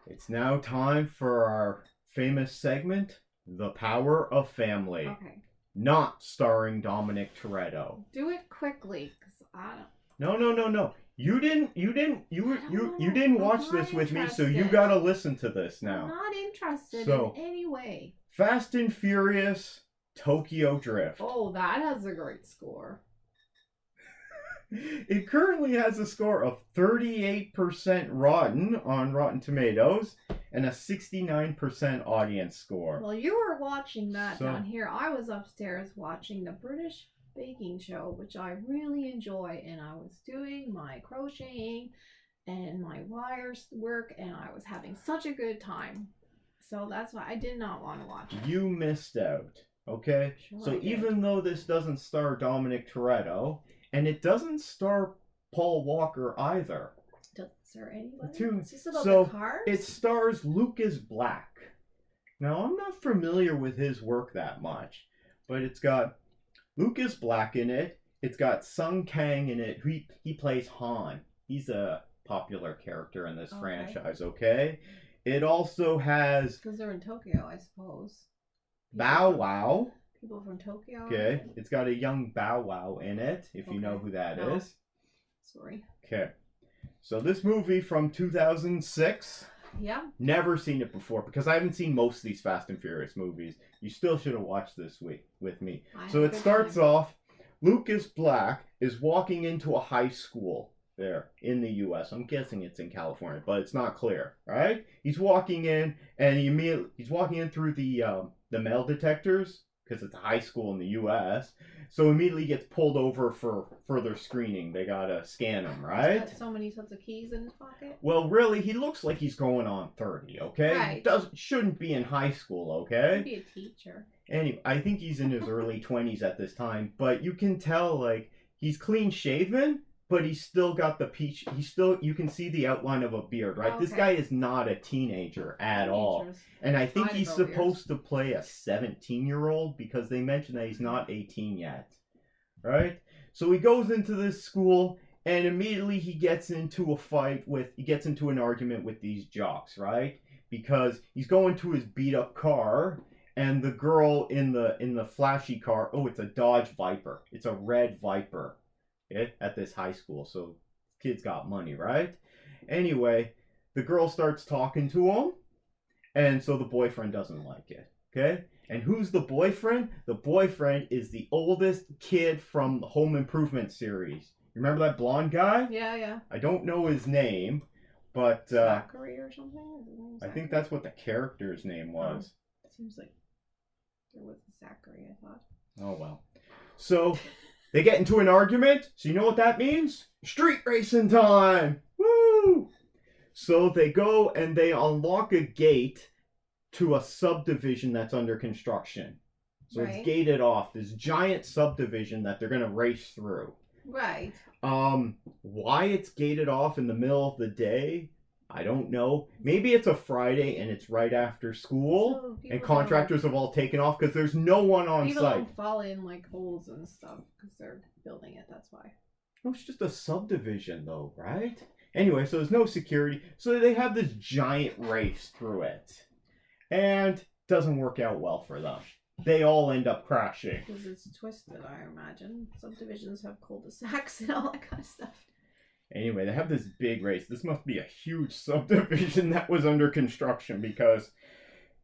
It's now time for our famous segment, The Power of Family. Okay. Not starring Dominic Toretto. Do it quickly, cause I don't. No. You didn't watch this with me, so you gotta listen to this now. I'm not interested So, in any way. Fast and Furious Tokyo Drift. Oh, that has a great score. It currently has a score of 38% rotten on Rotten Tomatoes and a 69% audience score. Well, you were watching that So- down here. I was upstairs watching the British baking show, which I really enjoy, and I was doing my crocheting and my wires work, and I was having such a good time. So that's why I did not want to watch it. You missed out, okay? Sure I So did. even though this doesn't star Dominic Toretto, and it doesn't star Paul Walker either, Is there anybody? Two- Is this about so the cars? it stars Lucas Black. Now, I'm not familiar with his work that much, but it's got Lucas Black in it. It's got Sung Kang in it. He plays Han. He's a popular character in this Okay. franchise, okay? It also has Because they're in Tokyo, I suppose. Bow Wow. People from Tokyo. Okay, it's got a young Bow Wow in it, if you know Okay. who that No. is. Sorry. Okay, so this movie from 2006, Yeah. never seen it before because I haven't seen most of these Fast and Furious movies. You still should have watched this week with me. I So had it a good starts time. off, Lucas Black is walking into a high school there in the US. I'm guessing it's in California, but it's not clear, right? He's walking in and he's walking in through the metal detectors because it's a high school in the US. So immediately gets pulled over for further screening. They got to scan him, He's right? got so many sets of keys in his pocket. Well, really, he looks like he's going on 30, okay? Right. Shouldn't be in high school, okay? Maybe a teacher. Anyway, I think he's in his early 20s at this time, but you can tell, like, he's clean shaven, but he's still got the peach. You can see the outline of a beard, right? This Okay. guy is not a teenager at all. Teenagers. And I think Trying to he's grow beards. supposed to play a 17-year-old because they mentioned that he's not 18 yet, right? So he goes into this school and immediately he gets into an argument with these jocks, right? Because he's going to his beat up car and the girl in the flashy car, oh, it's a Dodge Viper. It's a red Viper, at this high school. So kids got money, right? Anyway, the girl starts talking to him, and so the boyfriend doesn't like it. Okay? And who's the boyfriend? The boyfriend is the oldest kid from the Home Improvement series. You remember that blonde guy? Yeah. I don't know his name, but Zachary or something? Is his name I Zachary? think that's what the character's name was. Seems like there was a Zachary, I thought. Oh well. So they get into an argument. So you know what that means? Street racing time! Woo! So they go and they unlock a gate to a subdivision that's under construction. So Right. it's gated off. This giant subdivision that they're gonna race through. Right. Why it's gated off in the middle of the day, I don't know. Maybe it's a Friday and it's right after school. So people And contractors have all taken off because there's no one on People site. don't fall in like holes and stuff because they're building it. That's why. No, it's just a subdivision, though, right? Anyway, so there's no security. So they have this giant race through it. And it doesn't work out well for them. They all end up crashing. Because it's twisted, I imagine. Subdivisions have cul-de-sacs and all that kind of stuff. Anyway, they have this big race. This must be a huge subdivision that was under construction because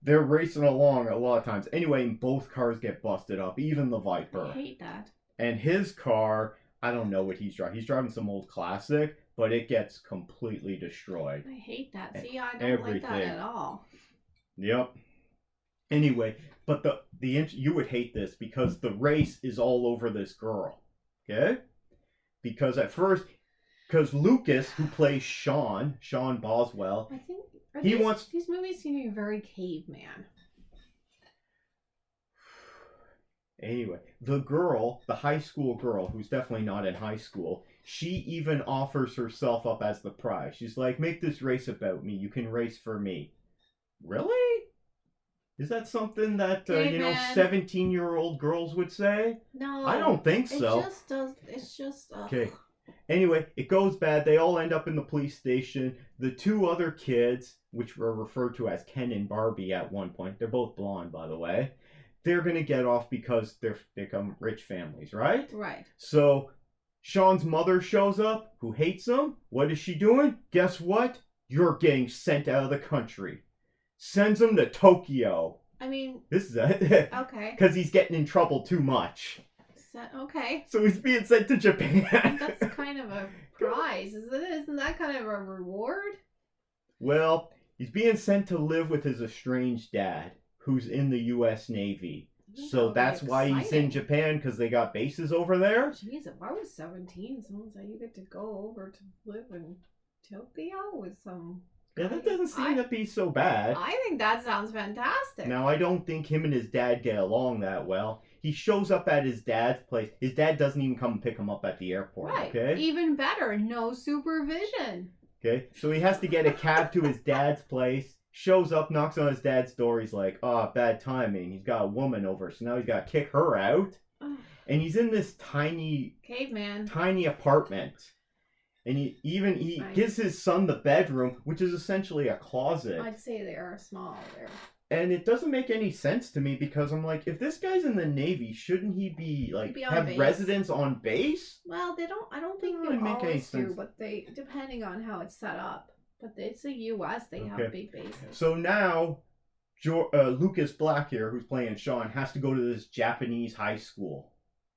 they're racing along a lot of times. Anyway, both cars get busted up, even the Viper. I hate that. And his car, I don't know what he's driving. He's driving some old classic, but it gets completely destroyed. I hate that. See, I don't like that Everything. at all. Yep. Anyway, but you would hate this because the race is all over this girl. Okay? Because Lucas, who plays Sean Boswell, I think these movies seem to be very caveman. anyway, the high school girl, who's definitely not in high school, she even offers herself up as the prize. She's like, make this race about me. You can race for me. Really? Is that something that, Hey, man. 17-year-old girls would say? No. I don't think so. It's just. Okay. Anyway, it goes bad. They all end up in the police station. The two other kids, which were referred to as Ken and Barbie at one point. They're both blonde, by the way. They're going to get off because they become rich families, right? Right. So Sean's mother shows up, who hates him. What is she doing? Guess what? You're getting sent out of the country. Sends him to Tokyo. I mean, This is it. okay. Because he's getting in trouble too much. Okay. So he's being sent to Japan. That's kind of a prize, isn't it? Isn't that kind of a reward? Well, he's being sent to live with his estranged dad, who's in the U.S. Navy. So that's why he's in Japan, because they got bases over there. Jeez, if I was 17, someone said you get to go over to live in Tokyo with some... Yeah, that doesn't seem to be so bad. I think that sounds fantastic. Now, I don't think him and his dad get along that well. He shows up at his dad's place. His dad doesn't even come and pick him up at the airport, right. okay? Even better, no supervision. Okay, so he has to get a cab to his dad's place. Shows up, knocks on his dad's door. He's like, oh, bad timing. He's got a woman over, so now he's got to kick her out. And he's in this tiny apartment. And he gives his son the bedroom, which is essentially a closet. I'd say they are small there. And it doesn't make any sense to me, because I'm like, if this guy's in the Navy, shouldn't he be like have base. residence on base? Well, they don't. I don't think Doesn't really they make any always do, sense. but they, depending on how it's set up. But it's the U.S. They have big bases. So now, Lucas Black here, who's playing Sean, has to go to this Japanese high school.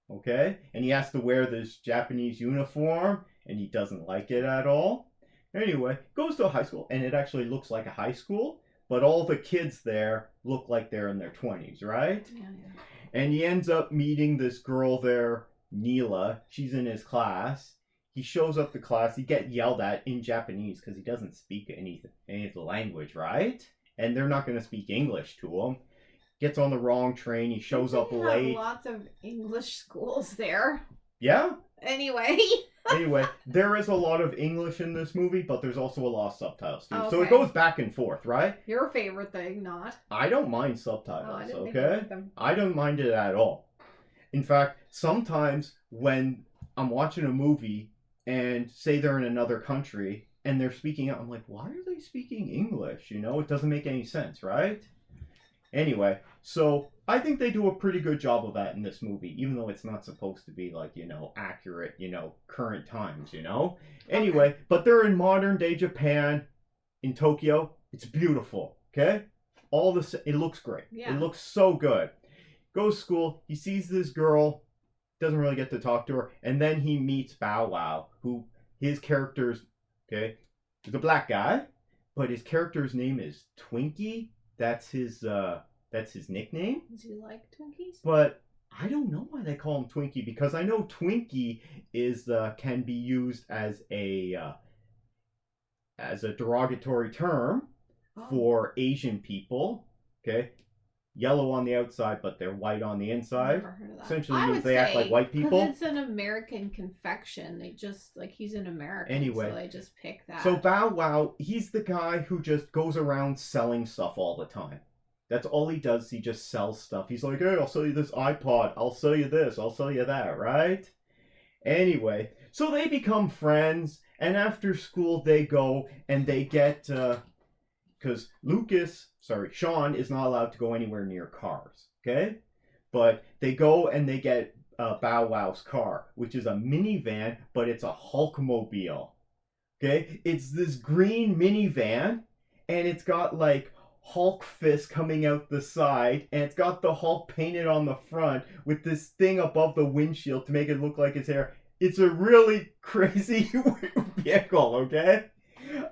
Okay, and he has to wear this Japanese uniform, and he doesn't like it at all. Anyway, goes to a high school, and it actually looks like a high school, but all the kids there look like they're in their 20s, right? Yeah. And he ends up meeting this girl there, Neela. She's in his class. He shows up to class. He gets yelled at in Japanese because he doesn't speak any of the language, right? And they're not going to speak English to him. Gets on the wrong train. He shows up late. Have lots of English schools there. Yeah? Anyway, there is a lot of English in this movie, but there's also a lot of subtitles too. Okay. So it goes back and forth, right? Your favorite thing, not. I don't mind subtitles, I didn't think okay? about them. I don't mind it at all. In fact, sometimes when I'm watching a movie and say they're in another country and they're speaking out, I'm like, why are they speaking English? You know, it doesn't make any sense, right? Anyway, so I think they do a pretty good job of that in this movie, even though it's not supposed to be like, accurate, current times, Anyway, Okay. But they're in modern day Japan, in Tokyo. It's beautiful, okay? It looks great. Yeah. It looks so good. Goes to school, he sees this girl, doesn't really get to talk to her, and then he meets Bow Wow, who his character's, okay, he's a black guy, but his character's name is Twinkie. That's his nickname. Do you like Twinkies? But I don't know why they call him Twinkie, because I know Twinkie can be used as a derogatory term for Asian people. Okay, yellow on the outside, but they're white on the inside. Never heard of that. Essentially I means would they act say, like white people. 'cause it's an American confection. They just he's an American, Anyway, so they just pick that. So Bow Wow, he's the guy who just goes around selling stuff all the time. That's all he does. He just sells stuff. He's like, hey, I'll sell you this iPod. I'll sell you this. I'll sell you that, right? Anyway, so they become friends, and after school they go and they get, because Sean is not allowed to go anywhere near cars, okay? But they go and they get Bow Wow's car, which is a minivan, but it's a Hulkmobile, okay? It's this green minivan, and it's got like Hulk fist coming out the side, and it's got the Hulk painted on the front with this thing above the windshield to make it look like his hair. It's a really crazy vehicle, okay?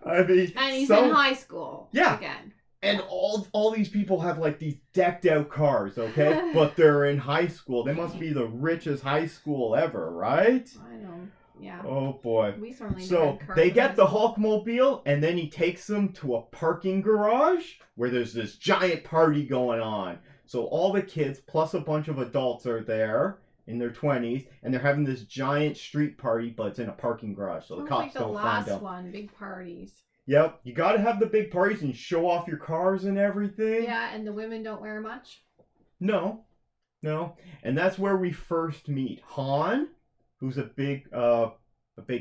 I mean, and he's in high school. Yeah. Again. And all these people have like these decked out cars, okay? But they're in high school. They must be the richest high school ever, right? I know. Yeah. Oh boy. We certainly So had cars they in get high the school. Hulkmobile, and then he takes them to a parking garage where there's this giant party going on. So all the kids plus a bunch of adults are there in their 20s, and they're having this giant street party, but it's in a parking garage, so the Sounds cops like the don't find last them. one, big parties. Yep, you gotta have the big parties and show off your cars and everything. Yeah, and the women don't wear much. No. And that's where we first meet Han, who's a big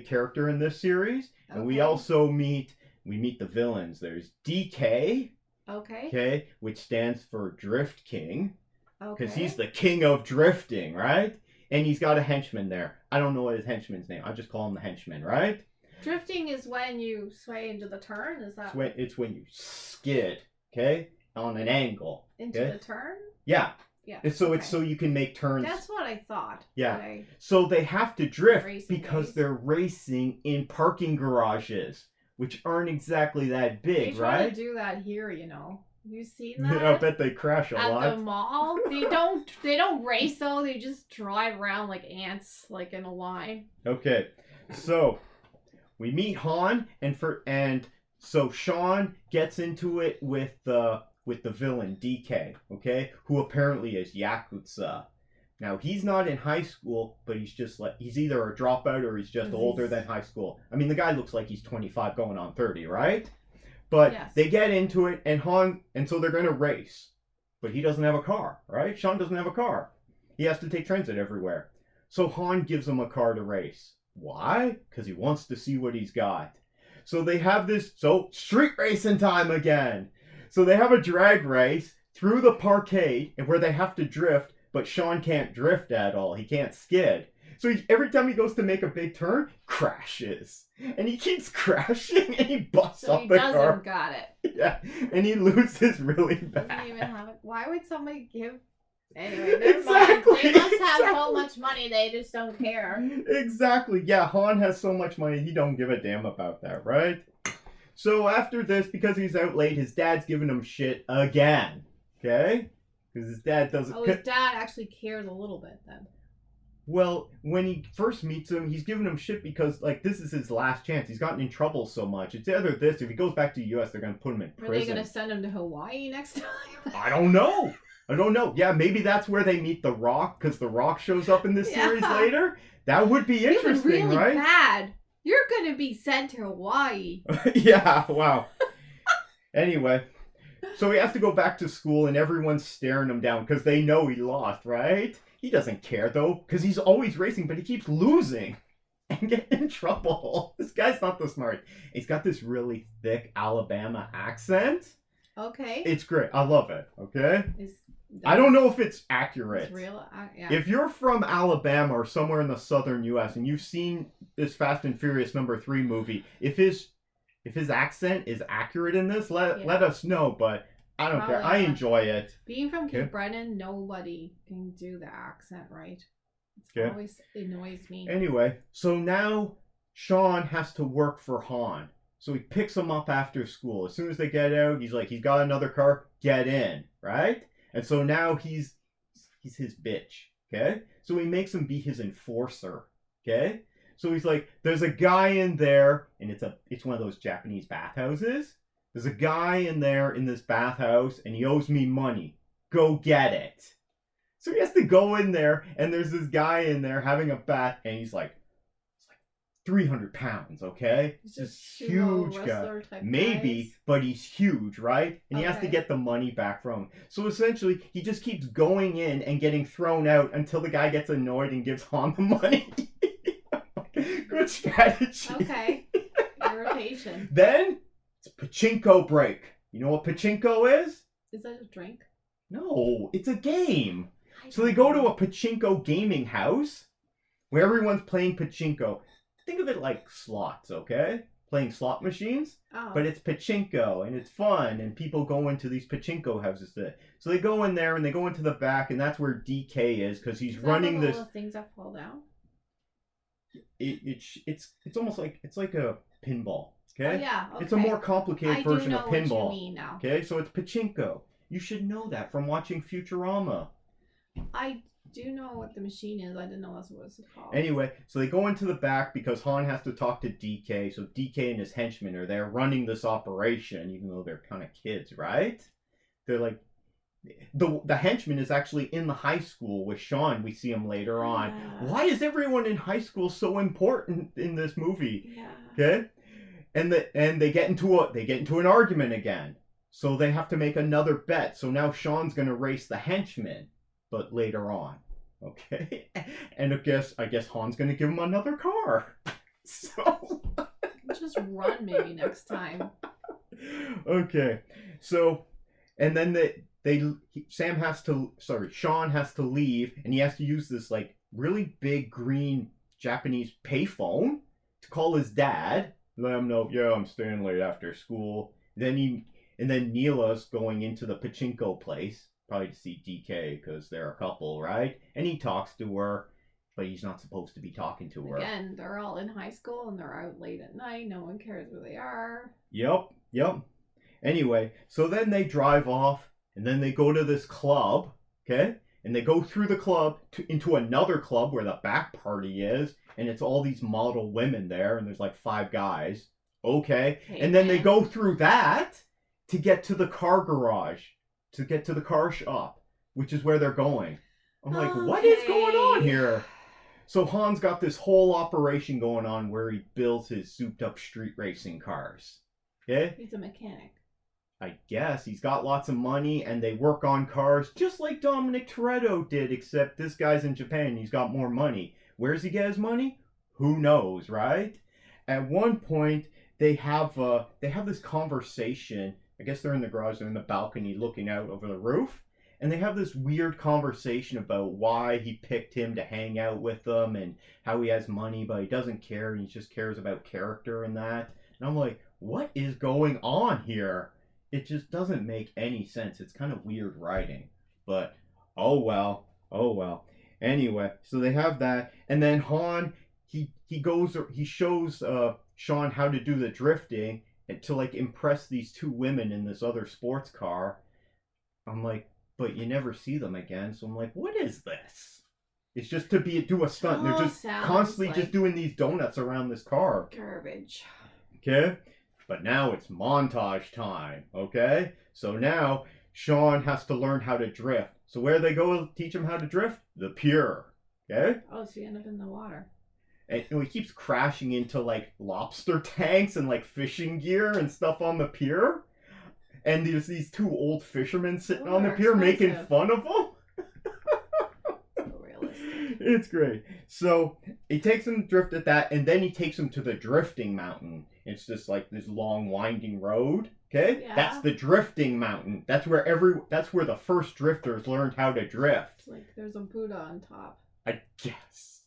character in this series. And we Okay. also meet we meet the villains. There's DK, Okay. okay, which stands for Drift King, Okay. because he's the king of drifting, right? And he's got a henchman there. I don't know what his henchman's name. I just call him the henchman, right? Drifting is when you sway into the turn. Is that It's when you skid, okay, on an angle. into okay? the turn? Yeah. Yeah. It's so okay. it's so you can make turns. That's what I thought. Yeah. but I- So they have to drift Racing because days. they're racing in parking garages, which aren't exactly that They big, try right? to do that here, you know. You seen I that? bet they crash a At lot. the mall, they don't race though. They just drive around like ants, like in a line. Okay, so we meet Han, and so Sean gets into it with the villain DK, okay, who apparently is Yakuza. Now he's not in high school, but he's either a dropout or he's just older than high school. I mean, the guy looks like he's 25 going on 30, right? But Yes. they get into it, and so they're gonna race, but he doesn't have a car, right? Sean doesn't have a car. He has to take transit everywhere. So Han gives him a car to race. Why? Because he wants to see what he's got. So they have street racing time again. So they have a drag race through the parkade, and where they have to drift, but Sean can't drift at all. He can't skid. So every time he goes to make a big turn, crashes. And he keeps crashing, and he busts So off he the doesn't car. got it. Yeah, and he loses really Doesn't bad. even have it. Why would somebody give? Anyway, never Exactly, mind. They must have so exactly. much money they just don't care. Exactly. Yeah, Han has so much money, he don't give a damn about that, right? So after this, because he's out late, his dad's giving him shit again. Okay? Because his dad doesn't... Oh, his dad actually cares a little bit then. Well, when he first meets him, he's giving him shit because, like, this is his last chance. He's gotten in trouble so much. It's either this, if he goes back to the U.S., they're going to put him in Are prison. they gonna send him to Hawaii next time? I don't know. Yeah, maybe that's where they meet The Rock, because The Rock shows up in this Yeah. series later. That would be You've been interesting, really right? bad. You're gonna be sent to Hawaii. Yeah, wow. Anyway, so he has to go back to school, and everyone's staring him down because they know he lost, right? He doesn't care, though, because he's always racing, but he keeps losing and getting in trouble. This guy's not the smart. He's got this really thick Alabama accent. Okay. It's great. I love it, okay? Is I don't know if it's accurate. It's real. Yeah. If you're from Alabama or somewhere in the southern U.S. and you've seen this Fast and Furious #3 movie, if his accent is accurate in this, let us know. But I don't care. I Probably not. enjoy it. Being from Okay. Cape Breton, nobody can do the accent right. It Okay. always annoys me. Anyway, so now Sean has to work for Han. So he picks him up after school. As soon as they get out, he's like, he's got another car, get in, right? And so now he's his bitch, okay? So he makes him be his enforcer, okay? So he's like, there's a guy in there, and it's one of those Japanese bathhouses. There's a guy in there in this bathhouse, and he owes me money. Go get it. So he has to go in there, and there's this guy in there having a bath, and he's like 300 pounds, okay? He's This just huge sumo guy. wrestler type Maybe, guys. but he's huge, right? And he has to Okay. get the money back from him. So essentially, he just keeps going in and getting thrown out until the guy gets annoyed and gives Han the money. Good strategy. Okay. Irritation. Then, it's pachinko break. You know what pachinko is? Is that a drink? No, it's a game. So they go to a pachinko gaming house where everyone's playing pachinko. Think of it like slots, okay? Playing slot machines, Oh. but it's pachinko and it's fun, and people go into these pachinko houses. So they go in there and they go into the back, and that's where DK is because he's Is that running with this. all the things that fall down. It's almost like it's like a pinball, okay? Oh, yeah. Okay. It's a more complicated I version do of know what pinball. you mean now. Okay, so it's pachinko. You should know that from watching Futurama. I do know what the machine is. I didn't know that's what it's called. Anyway, so they go into the back because Han has to talk to DK. So DK and his henchmen are there running this operation, even though they're kind of kids, right? They're like, the henchman is actually in the high school with Sean. We see him later on. Yeah. Why is everyone in high school so important in this movie? Yeah. Okay, and they get into an argument again. So they have to make another bet. So now Sean's gonna race the henchman, but later on. Okay, and I guess Han's gonna give him another car. So Just run maybe next time. Okay, so and then Sean has to leave, and he has to use this like really big green Japanese payphone to call his dad, let him know, yeah, I'm staying late after school. Then Neela's going into the pachinko place, probably to see DK because they're a couple, right? And he talks to her, but he's not supposed to be talking to her. Again, they're all in high school and they're out late at night. No one cares where they are. Yep. Anyway, so then they drive off, and then they go to this club, okay? And they go through the club into another club where the back party is, and it's all these model women there, and there's like 5 guys. Okay. And then they go through that to get to the car garage, to get to the car shop, which is where they're going. I'm like, what is going on here? So Han's got this whole operation going on where he builds his souped up street racing cars. Okay? He's a mechanic. I guess he's got lots of money and they work on cars just like Dominic Toretto did, except this guy's in Japan and he's got more money. Where does he get his money? Who knows, right? At one point, they have this conversation. I guess they're in the garage, they're in the balcony looking out over the roof. And they have this weird conversation about why he picked him to hang out with them and how he has money, but he doesn't care and he just cares about character and that. And I'm like, what is going on here? It just doesn't make any sense. It's kind of weird writing. But, oh well. Anyway, so they have that. And then Han, he shows Sean how to do the drifting and to like impress these 2 women in this other sports car. I'm like, but you never see them again. So I'm like, what is this? It's just to do a stunt. And they're just constantly just doing these donuts around this car. Garbage. Okay? But now it's montage time, okay? So now Sean has to learn how to drift. So where they go to teach him how to drift? The pier, okay? Oh, so you end up in the water. And he keeps crashing into like lobster tanks and like fishing gear and stuff on the pier. And there's these 2 old fishermen sitting on the pier making fun of him. It's great. So he takes him to drift at that, and then he takes him to the drifting mountain. It's just like this long winding road. Okay? Yeah. That's the drifting mountain. That's where the first drifters learned how to drift. It's like there's a Buddha on top. I guess.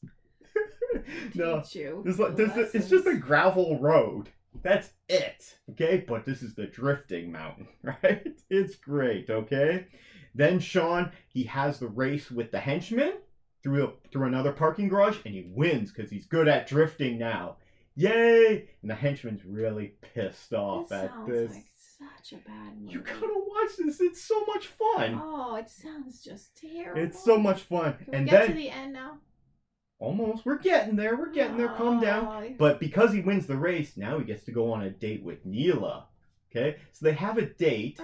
No. It's it's just a gravel road. That's it. Okay? But this is the drifting mountain, right? It's great, okay? Then Sean, he has the race with the henchman through another parking garage, and he wins because he's good at drifting now. Yay! And the henchman's really pissed off at this. Like such a bad movie. You gotta watch this. It's so much fun. Oh, it sounds just terrible. It's so much fun. Can we get to the end now? Almost. We're getting there. Calm down. But because he wins the race, now he gets to go on a date with Neela. Okay? So they have a date,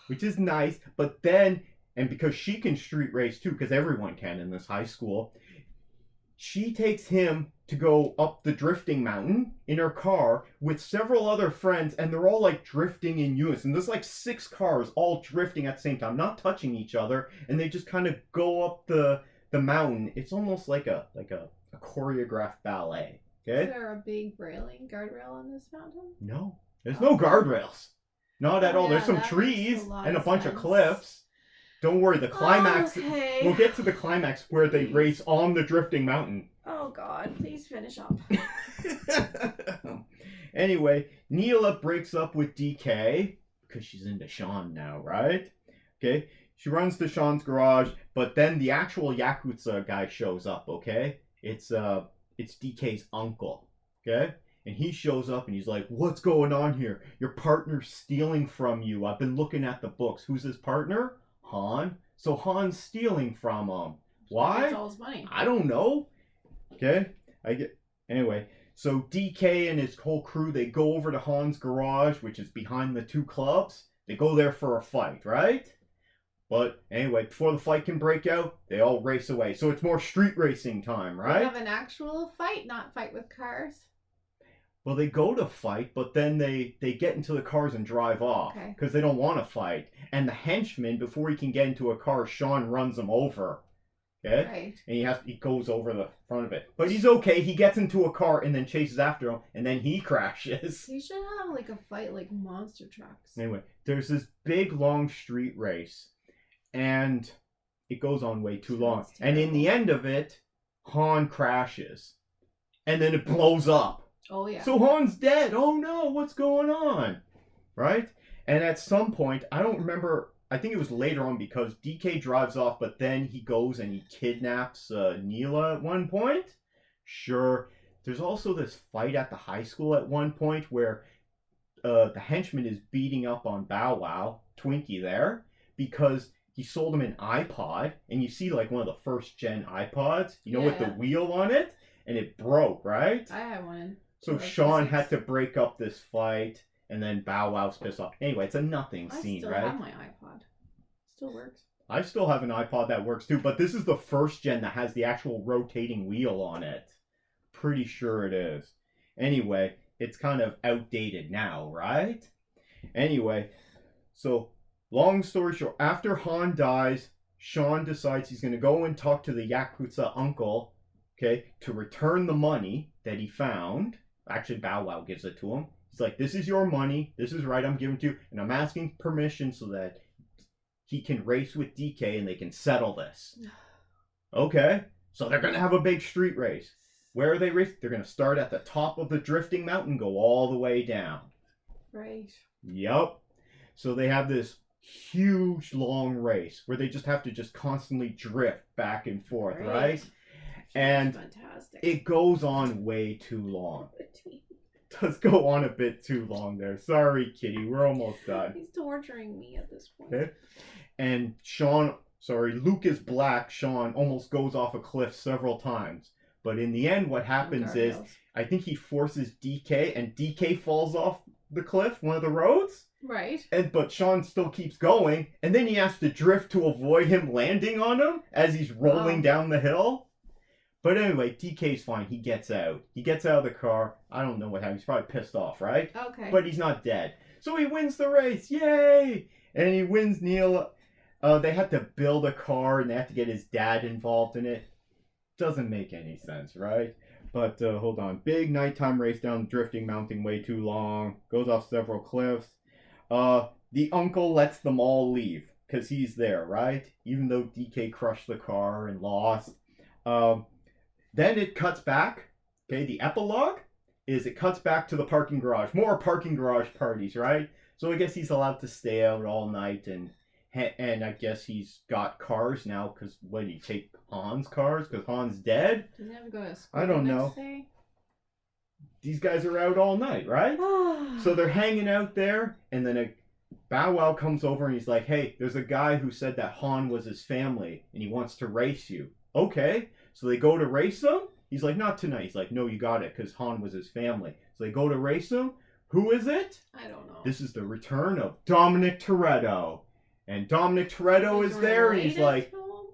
which is nice. But then, and because she can street race too, because everyone can in this high school, she takes him to go up the drifting mountain in her car with several other friends, and they're all like drifting in unison. There's like 6 cars all drifting at the same time, not touching each other, and they just kind of go up the mountain. It's almost like a choreographed ballet. Okay? Is there a big guardrail on this mountain? No. There's no guardrails. Not at all. There's some trees and a bunch of cliffs. Don't worry, the climax... Okay. We'll get to the climax where they race on the drifting mountain. Oh God, please finish up. Anyway, Neela breaks up with DK because she's into Sean now, right? Okay? She runs to Sean's garage, but then the actual Yakuza guy shows up, okay? It's DK's uncle, okay? And he shows up and he's like, what's going on here? Your partner's stealing from you. I've been looking at the books. Who's his partner? Han. So Han's stealing from him. Why? That's all his money. I don't know. Okay? Anyway, so DK and his whole crew, they go over to Han's garage, which is behind the 2 clubs. They go there for a fight, right? But anyway, before the fight can break out, they all race away. So it's more street racing time, right? They have an actual fight, not fight with cars. Well, they go to fight, but then they get into the cars and drive off because they don't want to fight. And the henchman, before he can get into a car, Sean runs him over. Okay? Right. And he goes over the front of it. But he's okay. He gets into a car and then chases after him, and then he crashes. He should have like a fight like monster trucks. Anyway, there's this big long street race, and it goes on way too long. Sounds And in the terrible. end of it, Han crashes, and then it blows up. Oh yeah. So Han's dead. Oh no, what's going on? Right? And at some point, I don't remember. I think it was later on because DK drives off, but then he goes and he kidnaps Neela at one point. Sure. There's also this fight at the high school at one point where the henchman is beating up on Bow Wow, Twinkie there, because he sold him an iPod, and you see like one of the first gen iPods, you know, with the Yeah. wheel on it, and it broke, right? I had one. So Like Sean physics. had to break up this fight, and then Bow Wow's pissed off. Anyway, it's a nothing I scene, still right? have my iPod. Still works. I still have an iPod that works too, but this is the first gen that has the actual rotating wheel on it. Pretty sure it is. Anyway, it's kind of outdated now, right? Anyway, so long story short, after Han dies, Sean decides he's going to go and talk to the Yakuza uncle, okay, to return the money that he found. Actually, Bow Wow gives it to him. He's like, this is your money. This is right. I'm giving to you. And I'm asking permission so that he can race with DK and they can settle this. Okay. So they're going to have a big street race. Where are they racing? They're going to start at the top of the drifting mountain, go all the way down. Right. Yep. So they have this huge long race where they just have to just constantly drift back and forth, right? And fantastic. it goes on way too long. Does go on a bit too long there. Sorry, Kitty. We're almost done. He's torturing me at this point. Okay. And Lucas Black, Sean, almost goes off a cliff several times. But in the end, what happens is, Guardrails. I think he forces DK, and DK falls off the cliff, one of the roads. Right. But Sean still keeps going, and then he has to drift to avoid him landing on him as he's rolling down the hill. But anyway, DK's fine. He gets out. He gets out of the car. I don't know what happened. He's probably pissed off, right? Okay. But he's not dead. So he wins the race. Yay! And he wins Neil. They had to build a car, and they had to get his dad involved in it. Doesn't make any sense, right? But hold on. Big nighttime race down drifting mountain way too long. Goes off several cliffs. The uncle lets them all leave because he's there, right? Even though DK crushed the car and lost. Then it cuts back. Okay, the epilogue is it cuts back to the parking garage. More parking garage parties, right? So I guess he's allowed to stay out all night, and I guess he's got cars now because what did he take Han's cars? Because Han's dead. Does he have to go to school I don't the know. next day? These guys are out all night, right? So they're hanging out there, and then a Bow Wow comes over and he's like, hey, there's a guy who said that Han was his family and he wants to race you. Okay. So they go to race him. He's like, not tonight. He's like, no, you got it, because Han was his family. So they go to race him. Who is it? I don't know. This is the return of Dominic Toretto. And Dominic Toretto is there, and he's related like, to him?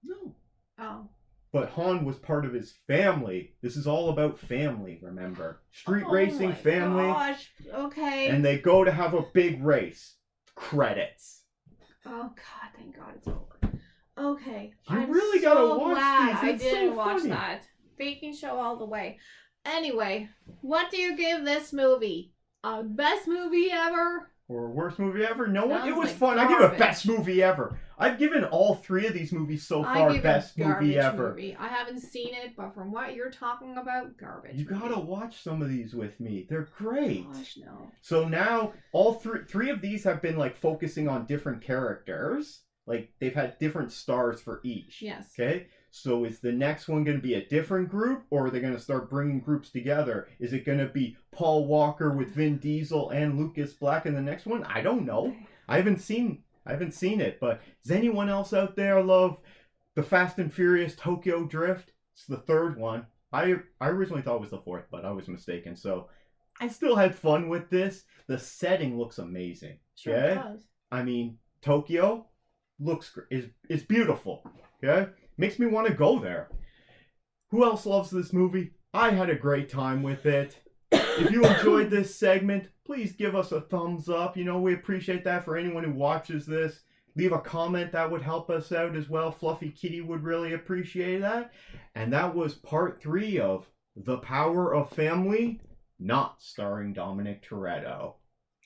no. Oh. But Han was part of his family. This is all about family, remember? Street Oh racing, my family. Gosh. Okay. And they go to have a big race. Credits. Oh God! Thank God it's over. Okay. You I'm really so gotta watch glad these. I It's didn't so watch funny. that. Baking show all the way. Anyway, what do you give this movie? Best movie ever? Or worst movie ever? No, it Sounds was like fun. I give it garbage. best movie ever. I've given all three of these movies so I far give best it garbage movie ever. movie. I haven't seen it, but from what you're talking about, garbage. You gotta movie. watch some of these with me. They're great. Gosh, no. So now all three of these have been like focusing on different characters. Like they've had different stars for each. Yes. Okay. So is the next one going to be a different group, or are they going to start bringing groups together? Is it going to be Paul Walker with Vin Diesel and Lucas Black in the next one? I don't know. Okay. I haven't seen it, but does anyone else out there love the Fast and Furious Tokyo Drift? It's the third one. I originally thought it was the fourth, but I was mistaken. So I still had fun with this. The setting looks amazing. Sure Okay? it does. I mean, Tokyo looks is beautiful. Okay? Makes me want to go there. Who else loves this movie? I had a great time with it. If you enjoyed this segment, please give us a thumbs up. You know, we appreciate that for anyone who watches this. leave a comment. That would help us out as well. Fluffy Kitty would really appreciate that. And that was part 3 of The Power of Family, not starring Dominic Toretto.